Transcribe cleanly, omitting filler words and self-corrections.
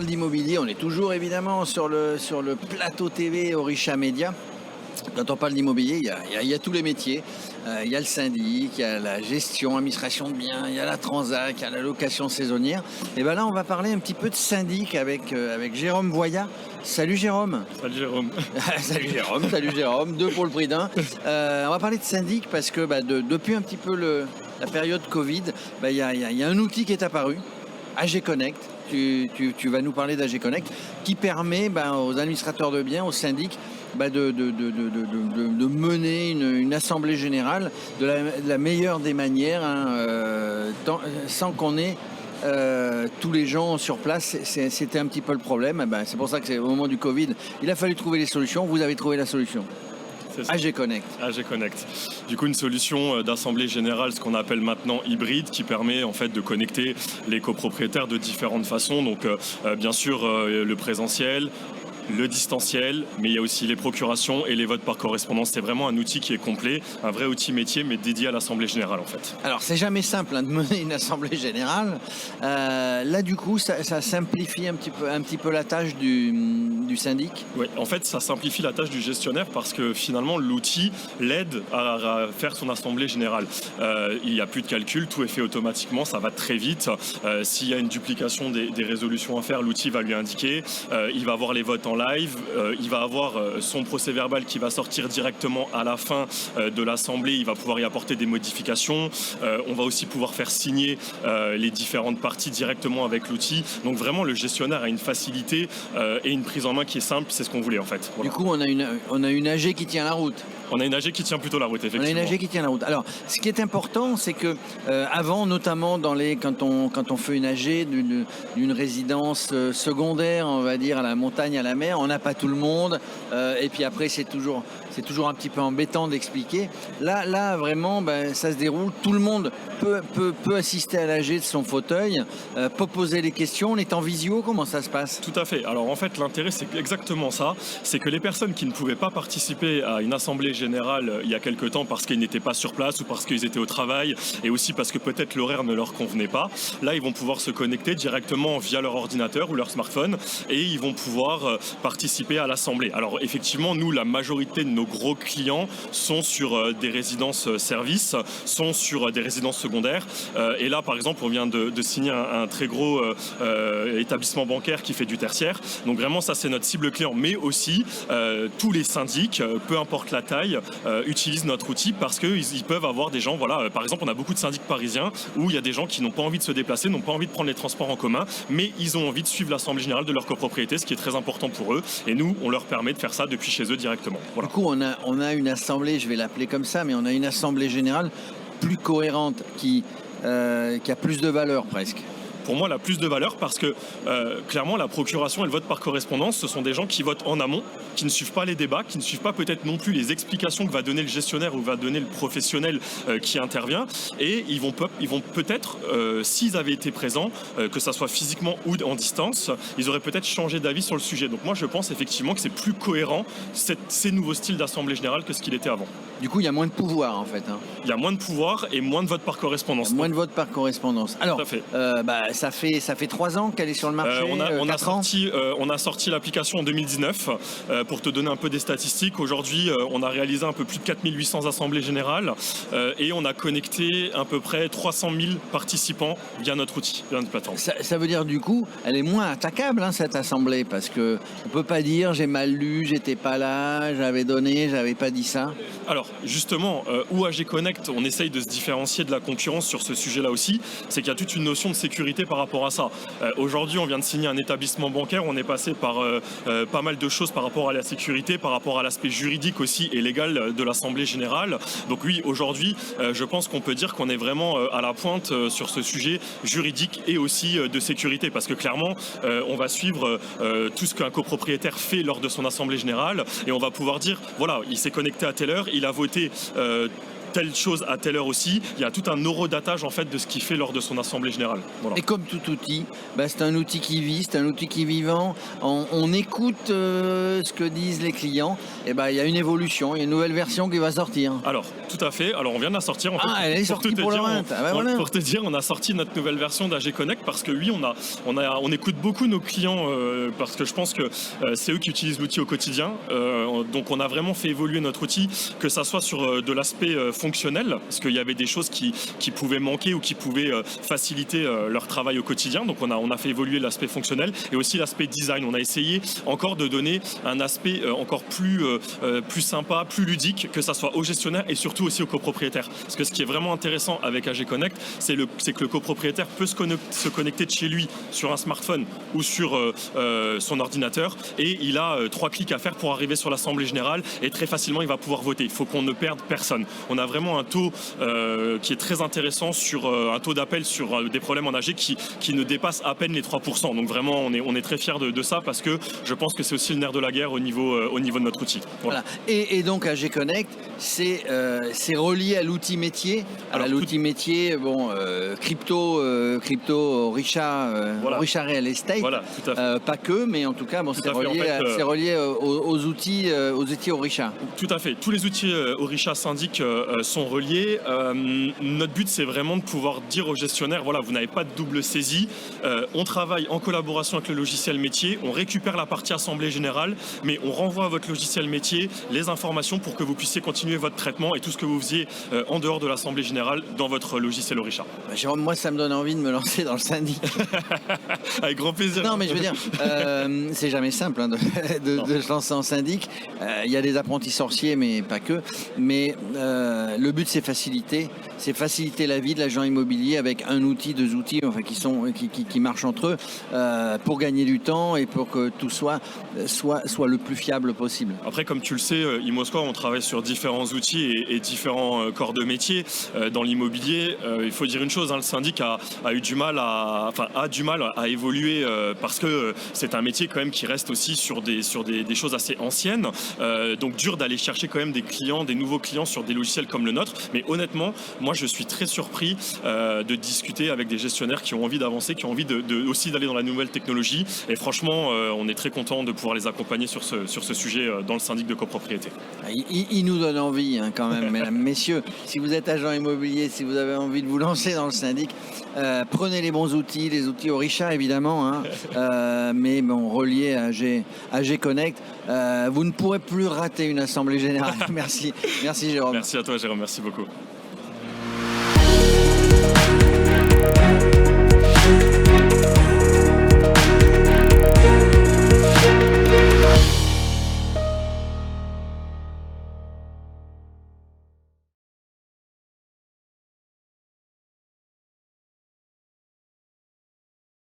parle d'immobilier, on est toujours évidemment sur le plateau TV Orisha Média. Quand on parle d'immobilier, il y a tous les métiers. Il y a le syndic, il y a la gestion, administration de biens, il y a la transac, il y a la location saisonnière. Et bien là, on va parler un petit peu de syndic avec Jérôme Voyat. Salut Jérôme. Salut Jérôme. salut Jérôme, 2 pour le prix d'1. On va parler de syndic parce que depuis un petit peu la période Covid, il y a un outil qui est apparu, AG Connect. Tu vas nous parler d'AG Connect qui permet aux administrateurs de biens, aux syndics, de mener une assemblée générale de la meilleure des manières, sans qu'on ait tous les gens sur place. C'était un petit peu le problème. C'est pour ça que au moment du Covid, il a fallu trouver les solutions. Vous avez trouvé la solution. AG Connect. AG Connect. Du coup, une solution d'assemblée générale, ce qu'on appelle maintenant hybride, qui permet en fait de connecter les copropriétaires de différentes façons. Donc, bien sûr, le présentiel, le distanciel, mais il y a aussi les procurations et les votes par correspondance. C'est vraiment un outil qui est complet, un vrai outil métier, mais dédié à l'Assemblée Générale en fait. Alors c'est jamais simple de mener une Assemblée Générale. Là du coup, ça simplifie un petit peu la tâche du syndic. Oui, en fait ça simplifie la tâche du gestionnaire parce que finalement l'outil l'aide à faire son Assemblée Générale. Il n'y a plus de calcul, tout est fait automatiquement, ça va très vite. S'il y a une duplication des résolutions à faire, l'outil va lui indiquer. Il va avoir les votes en live, il va avoir son procès verbal qui va sortir directement à la fin de l'Assemblée, il va pouvoir y apporter des modifications, on va aussi pouvoir faire signer les différentes parties directement avec l'outil. Donc vraiment le gestionnaire a une facilité et une prise en main qui est simple, c'est ce qu'on voulait en fait. Voilà. Du coup on a une AG qui tient la route. On a une AG qui tient plutôt la route, effectivement. On a une AG qui tient la route. Alors, ce qui est important, c'est que avant, notamment quand on fait une AG d'une résidence secondaire, on va dire à la montagne, à la mer, on n'a pas tout le monde. Et puis après, c'est toujours un petit peu embêtant d'expliquer. Là, vraiment, ça se déroule. Tout le monde peut assister à l'AG de son fauteuil, peut poser les questions. On est en visio. Comment ça se passe ? Tout à fait. Alors en fait, l'intérêt, c'est exactement ça. C'est que les personnes qui ne pouvaient pas participer à une assemblée générale il y a quelque temps parce qu'ils n'étaient pas sur place ou parce qu'ils étaient au travail et aussi parce que peut-être l'horaire ne leur convenait pas, là, ils vont pouvoir se connecter directement via leur ordinateur ou leur smartphone et ils vont pouvoir participer à l'assemblée. Alors effectivement, nous, la majorité de nos gros clients sont sur des résidences services, sont sur des résidences secondaires. Et là, par exemple, on vient de signer un très gros établissement bancaire qui fait du tertiaire. Donc vraiment, ça, c'est notre cible client. Mais aussi, tous les syndics, peu importe la taille, utilisent notre outil parce qu'ils peuvent avoir des gens, par exemple, on a beaucoup de syndics parisiens où il y a des gens qui n'ont pas envie de se déplacer, n'ont pas envie de prendre les transports en commun, mais ils ont envie de suivre l'Assemblée Générale de leur copropriété, ce qui est très important pour eux. Et nous, on leur permet de faire ça depuis chez eux directement. Voilà. Du coup, on a une assemblée, je vais l'appeler comme ça, mais on a une Assemblée Générale plus cohérente qui a plus de valeur presque. Pour moi, la plus de valeur parce que clairement, la procuration et le vote par correspondance, ce sont des gens qui votent en amont, qui ne suivent pas les débats, qui ne suivent pas peut-être non plus les explications que va donner le gestionnaire ou va donner le professionnel qui intervient. Et ils vont peut-être, s'ils avaient été présents, que ça soit physiquement ou en distance, ils auraient peut-être changé d'avis sur le sujet. Donc moi, je pense effectivement que c'est plus cohérent ces nouveaux styles d'Assemblée Générale que ce qu'il était avant. Du coup, il y a moins de pouvoir en fait. Il y a moins de pouvoir et moins de vote par correspondance. Moins de vote par correspondance. Alors, ça fait 3 ans qu'elle est sur le marché. On a sorti l'application en 2019. Pour te donner un peu des statistiques, aujourd'hui, on a réalisé un peu plus de 4800 assemblées générales et on a connecté à peu près 300 000 participants via notre outil, via notre plateforme. Ça veut dire du coup, elle est moins attaquable cette assemblée parce qu'on ne peut pas dire j'ai mal lu, j'étais pas là, j'avais donné, j'avais pas dit ça. Alors justement, où AG Connect, on essaye de se différencier de la concurrence sur ce sujet-là aussi, c'est qu'il y a toute une notion de sécurité par rapport à ça. Aujourd'hui, on vient de signer un établissement bancaire, on est passé par pas mal de choses par rapport à la sécurité, par rapport à l'aspect juridique aussi et légal de l'Assemblée Générale. Donc oui, aujourd'hui, je pense qu'on peut dire qu'on est vraiment à la pointe sur ce sujet juridique et aussi de sécurité parce que clairement, on va suivre tout ce qu'un copropriétaire fait lors de son Assemblée Générale et on va pouvoir dire, voilà, il s'est connecté à telle heure, il a voté telle chose à telle heure aussi. Il y a tout un horodatage en fait de ce qu'il fait lors de son assemblée générale. Voilà. Et comme tout outil, c'est un outil qui vit, c'est un outil qui est vivant. On écoute ce que disent les clients. Et il y a une évolution, il y a une nouvelle version qui va sortir. Alors, tout à fait. Alors, on vient de la sortir. En fait, elle est sortie pour le Rent. Pour te dire, on a sorti notre nouvelle version d'AG Connect parce que oui, on écoute beaucoup nos clients parce que je pense que c'est eux qui utilisent l'outil au quotidien. Donc, on a vraiment fait évoluer notre outil, que ça soit sur de l'aspect fonctionnel, parce qu'il y avait des choses qui pouvaient manquer ou qui pouvaient faciliter leur travail au quotidien. Donc, on a fait évoluer l'aspect fonctionnel et aussi l'aspect design. On a essayé encore de donner un aspect encore plus sympa, plus ludique, que ça soit aux gestionnaires et surtout aussi aux copropriétaires. Parce que ce qui est vraiment intéressant avec AG Connect, c'est que le copropriétaire peut se connecter de chez lui sur un smartphone ou sur son ordinateur et il a 3 clics à faire pour arriver sur l'Assemblée Générale et très facilement il va pouvoir voter. Il faut qu'on ne perde personne. On a vraiment un taux qui est très intéressant sur un taux d'appel sur des problèmes en AG qui ne dépasse à peine les 3%. Donc vraiment on est très fiers de ça parce que je pense que c'est aussi le nerf de la guerre au niveau de notre outil. Voilà. Et donc AG Connect, c'est relié à l'outil métier. Alors, l'outil métier, crypto, Orisha, voilà. Orisha Real Estate. Voilà, tout à fait. Pas que, mais en tout cas, c'est relié aux outils Orisha. Tout à fait. Tous les outils Orisha Syndic sont reliés. Notre but, c'est vraiment de pouvoir dire aux gestionnaires, voilà, vous n'avez pas de double saisie. On travaille en collaboration avec le logiciel métier. On récupère la partie Assemblée Générale, mais on renvoie à votre logiciel métier les informations pour que vous puissiez continuer votre traitement et tout ce que vous faisiez en dehors de l'Assemblée Générale dans votre logiciel Orisha. Jérôme, moi, ça me donne envie de me lancer dans le syndic. Avec grand plaisir. Non, mais je veux dire, c'est jamais simple de se lancer en syndic. Il y a des apprentis sorciers, mais pas que. Mais le but, c'est faciliter la vie de l'agent immobilier avec un outil, 2 outils, qui marchent entre eux pour gagner du temps et pour que tout soit le plus fiable possible. Après, comme tu le sais, ImmoScore, on travaille sur différents outils et différents corps de métier. Dans l'immobilier, il faut dire une chose, le syndic a du mal à évoluer parce que c'est un métier quand même qui reste aussi sur des choses assez anciennes. Donc dur d'aller chercher quand même des nouveaux clients sur des logiciels comme le nôtre. Mais honnêtement, moi je suis très surpris de discuter avec des gestionnaires qui ont envie d'avancer, qui ont envie aussi d'aller dans la nouvelle technologie. Et franchement, on est très content de pouvoir les accompagner sur ce sujet dans le syndic de copropriété. Il nous donne envie quand même, mesdames, messieurs. Si vous êtes agent immobilier, si vous avez envie de vous lancer dans le syndic, prenez les bons outils, les outils Orisha évidemment, mais reliés à AG Connect. Vous ne pourrez plus rater une assemblée générale. Merci Jérôme. Merci à toi Jérôme, merci beaucoup.